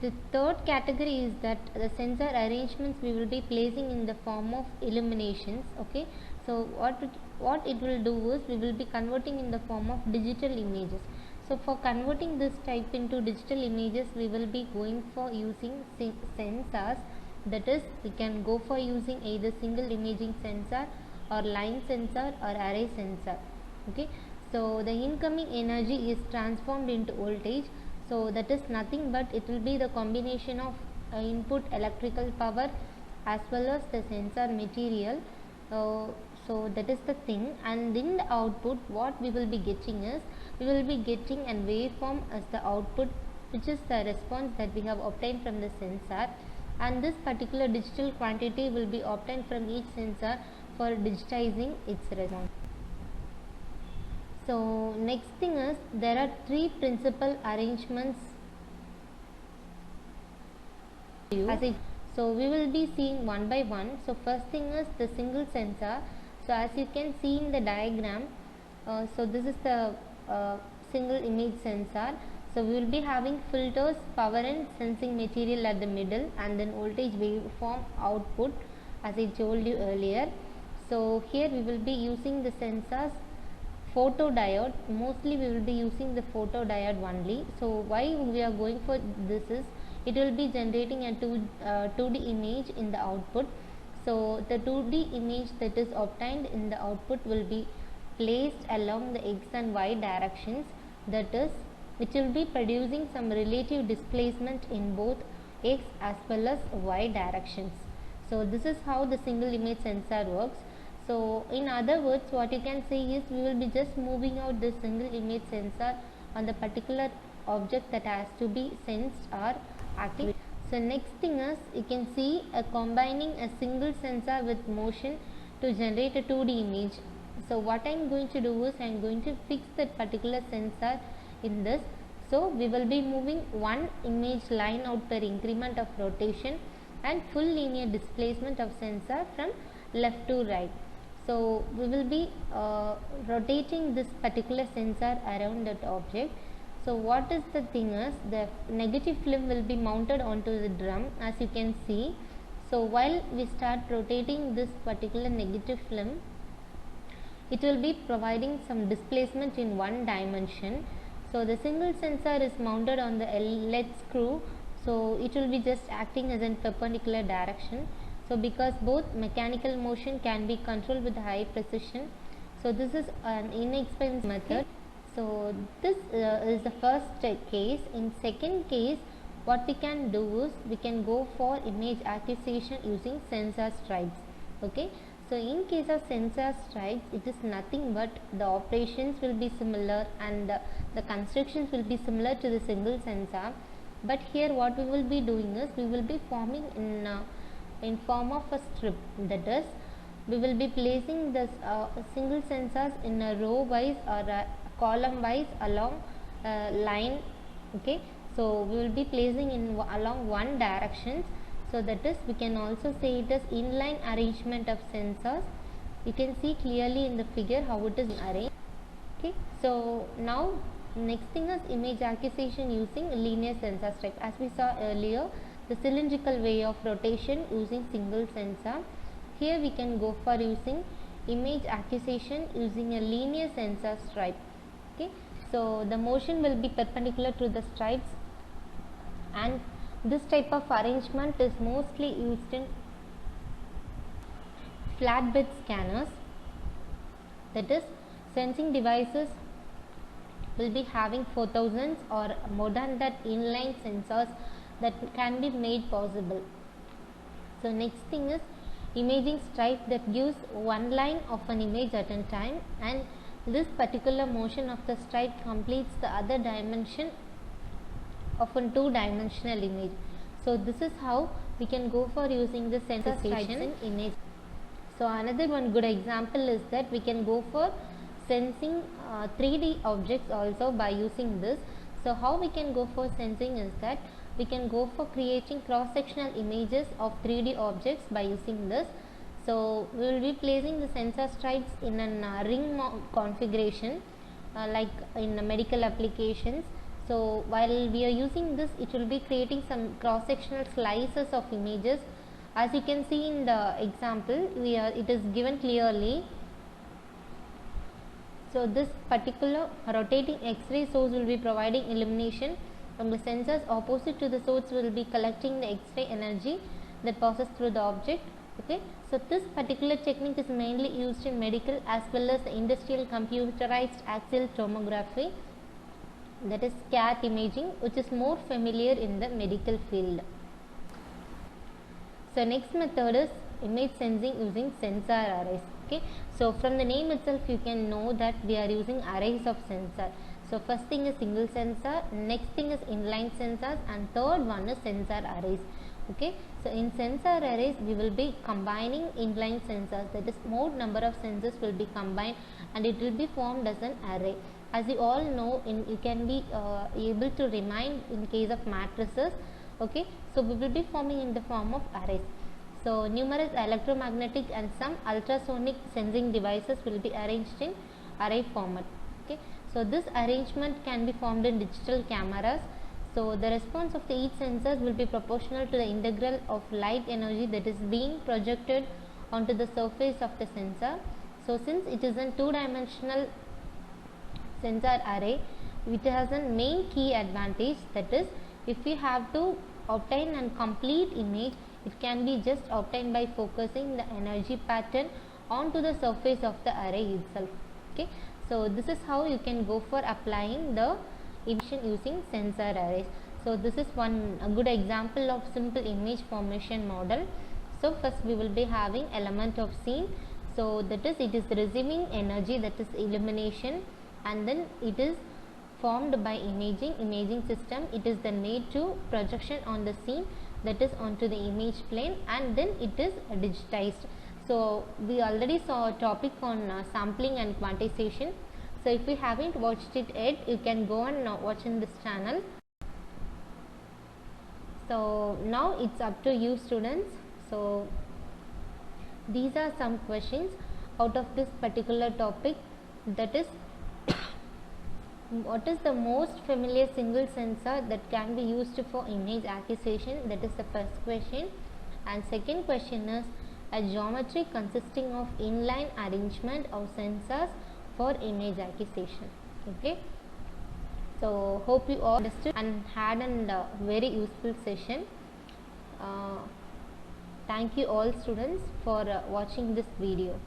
The third category is that the sensor arrangements we will be placing in the form of illuminations. Okay, so what it will do is we will be converting in the form of digital images. So for converting this type into digital images, we will be going for using sensors. That is, we can go for using either single imaging sensor or line sensor or array sensor. Okay, so the incoming energy is transformed into voltage. So that is nothing but it will be the combination of input electrical power as well as the sensor material. So that is the thing, and in the output what we will be getting is we will be getting a waveform as the output, which is the response that we have obtained from the sensor, and this particular digital quantity will be obtained from each sensor for digitizing its response. So next thing is there are three principal arrangements. So we will be seeing one by one. So first thing is the single sensor. So as you can see in the diagram, so this is the single image sensor. So we will be having filters, power and sensing material at the middle, and then voltage waveform output, as I told you earlier. So here we will be using the sensors photodiode. Mostly we will be using the photodiode only. So why we are going for this is it will be generating a 2D image in the output. So the 2D image that is obtained in the output will be placed along the x and y directions, that is, which will be producing some relative displacement in both x as well as y directions. So this is how the single image sensor works. So in other words, what you can say is we will be just moving out the single image sensor on the particular object that has to be sensed or active. So next thing is you can see combining a single sensor with motion to generate a 2D image. So what I am going to do is I am going to fix that particular sensor in this. So we will be moving one image line out per increment of rotation and full linear displacement of sensor from left to right. So we will be rotating this particular sensor around that object. So what is the thing is the negative film will be mounted onto the drum, as you can see. So while we start rotating this particular negative film, it will be providing some displacement in one dimension. So the single sensor is mounted on the LED screw, so it will be just acting as in perpendicular direction. So because both mechanical motion can be controlled with high precision, so this is an inexpensive method. So this is the first case. In second case, what we can do is we can go for image acquisition using sensor stripes. Okay, so in case of sensor stripes, it is nothing but the operations will be similar and the constructions will be similar to the single sensor, but here what we will be doing is we will be forming in form of a strip, that is, we will be placing the single sensors in a row wise or a column wise along line. Okay, so we will be placing in along one direction. So that is, we can also say it as inline arrangement of sensors. You can see clearly in the figure how it is arranged. Okay, so now next thing is image acquisition using linear sensor stripe. As we saw earlier, the cylindrical way of rotation using single sensor. Here we can go for using image acquisition using a linear sensor stripe. Okay, so the motion will be perpendicular to the stripes, and this type of arrangement is mostly used in flatbed scanners, that is, sensing devices will be having 4000s or more than that inline sensors that can be made possible. So next thing is imaging stripe that gives one line of an image at a time, and this particular motion of the stripe completes the other dimension of a two-dimensional image. So this is how we can go for using the sensor stripes in image. So another one good example is that we can go for sensing 3D objects also by using this. So how we can go for sensing is that we can go for creating cross-sectional images of 3D objects by using this. So we will be placing the sensor stripes in a ring configuration like in medical applications. So while we are using this, it will be creating some cross-sectional slices of images. As you can see in the example, it is given clearly. So this particular rotating X-ray source will be providing illumination from the sensors. Opposite to the source will be collecting the X-ray energy that passes through the object. Okay, so this particular technique is mainly used in medical as well as the industrial computerized axial tomography, that is CAT imaging, which is more familiar in the medical field. So next method is image sensing using sensor arrays. Okay, so from the name itself you can know that we are using arrays of sensor. So first thing is single sensor, next thing is inline sensors, and third one is sensor arrays. Okay, so in sensor arrays we will be combining inline sensors, that is more number of sensors will be combined and it will be formed as an array. As you all know, you can be able to remind in case of matrices. Okay, so we will be forming in the form of arrays. So numerous electromagnetic and some ultrasonic sensing devices will be arranged in array format. Okay, so this arrangement can be formed in digital cameras. So the response of each sensors will be proportional to the integral of light energy that is being projected onto the surface of the sensor. So since it is a two-dimensional sensor array, it has a main key advantage, that is, if we have to obtain a complete image, it can be just obtained by focusing the energy pattern onto the surface of the array itself. Okay, so this is how you can go for applying the emission using sensor arrays. So this is a good example of simple image formation model. So first we will be having element of scene. So that is, it is receiving energy, that is illumination, and then it is formed by imaging system. It is then made to projection on the scene, that is onto the image plane, and then it is digitized. So we already saw a topic on sampling and quantization. So if you haven't watched it yet, you can go and watch in this channel. So now it's up to you students. So these are some questions out of this particular topic, that is, what is the most familiar single sensor that can be used for image acquisition? That is the first question. And second question is a geometry consisting of inline arrangement of sensors for image acquisition. Okay, so hope you all understood and had a very useful session. Thank you all students for watching this video.